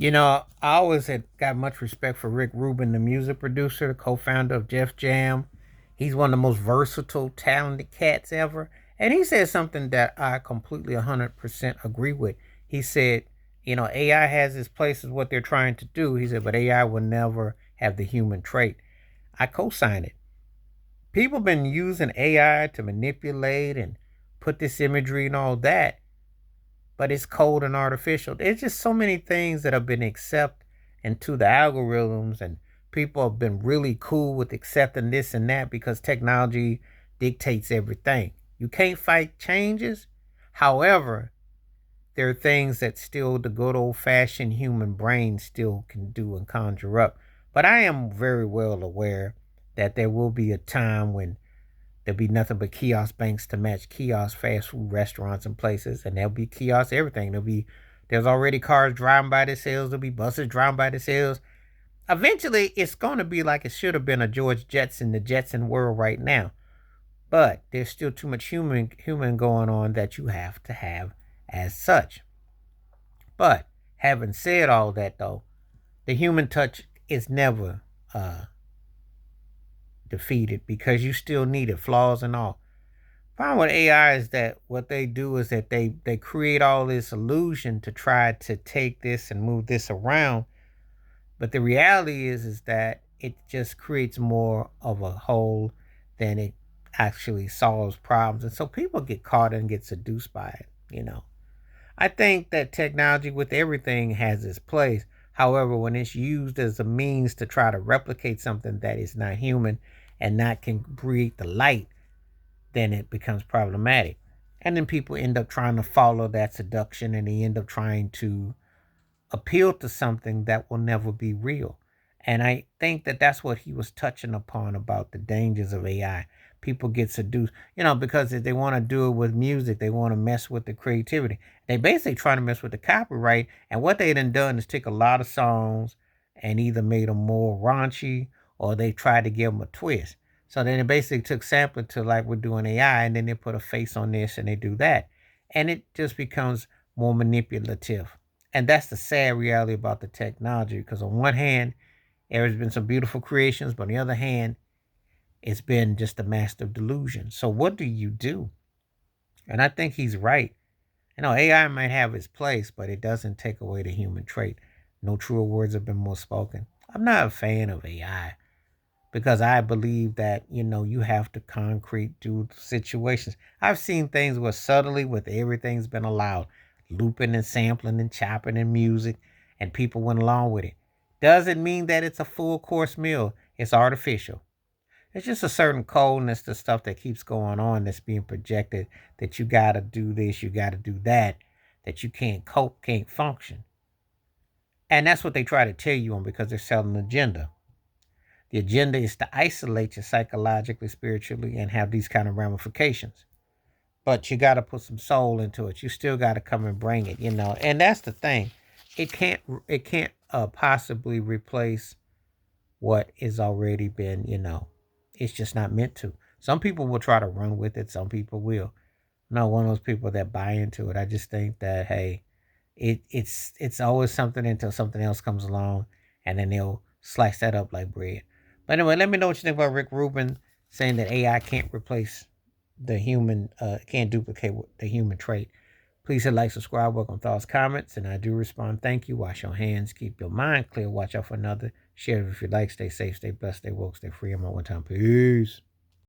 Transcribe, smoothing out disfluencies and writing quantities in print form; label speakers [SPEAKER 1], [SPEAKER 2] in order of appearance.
[SPEAKER 1] I always had got much respect for Rick Ruben, the music producer, the co-founder of Def Jam. He's one of the most versatile, talented cats ever. And he said something that I completely 100% agree with. He said, AI has its place is what they're trying to do. He said, but AI will never have the human trait. I co-sign it. People been using AI to manipulate and put this imagery and all that, but it's cold and artificial. There's just so many things that have been accepted into the algorithms, and people have been really cool with accepting this and that because technology dictates everything. You can't fight changes. However, there are things that still the good old fashioned human brain still can do and conjure up. But I am very well aware that there will be a time when there'll be nothing but kiosk banks to match kiosk fast food restaurants and places, and there'll be kiosk everything. There's already cars driving by themselves. There'll be buses driving by themselves. Eventually, it's going to be like it should have been a George Jetson, the Jetson world right now. But there's still too much human going on that you have to have as such. But having said all that, though, the human touch is never defeated because you still need it, flaws and all. Problem with AI is that what they do is that they create all this illusion to try to take this and move this around, but the reality is that it just creates more of a hole than it actually solves problems, and so people get caught and get seduced by it. I think that technology with everything has its place. However, when it's used as a means to try to replicate something that is not human and not can breathe the light, then it becomes problematic. And then people end up trying to follow that seduction, and they end up trying to appeal to something that will never be real. And I think that that's what he was touching upon about the dangers of AI. People get seduced, because if they want to do it with music, they want to mess with the creativity. They basically trying to mess with the copyright. And what they done is take a lot of songs and either made them more raunchy or they tried to give them a twist. So then it basically took sampling to like we're doing AI, and then they put a face on this and they do that. And it just becomes more manipulative. And that's the sad reality about the technology because on one hand, there's been some beautiful creations, but on the other hand, it's been just a massive delusion. So what do you do? And I think he's right. AI might have its place, but it doesn't take away the human trait. No truer words have been more spoken. I'm not a fan of AI because I believe that, you have to concrete do situations. I've seen things where subtly with everything's been allowed, looping and sampling and chopping and music, and people went along with it. Doesn't mean that it's a full course meal. It's artificial. It's just a certain coldness to stuff that keeps going on that's being projected that you gotta do this, you gotta do that you can't cope, can't function. And that's what they try to tell you on because they're selling an agenda. The agenda is to isolate you psychologically, spiritually, and have these kind of ramifications. But you got to put some soul into it. You still got to come and bring it. And that's the thing. It can't possibly replace what is already been. It's just not meant to. Some people will try to run with it. Some people will. I'm not one of those people that buy into it. I just think that hey, it's always something until something else comes along, and then they'll slice that up like bread. But anyway, let me know what you think about Rick Rubin saying that AI can't replace the human, can't duplicate the human trait. Please hit like, subscribe, welcome thoughts, comments, and I do respond. Thank you. Wash your hands, keep your mind clear, watch out for another. Share it if you like. Stay safe, stay blessed, stay woke, stay free. I'm on one time. Peace.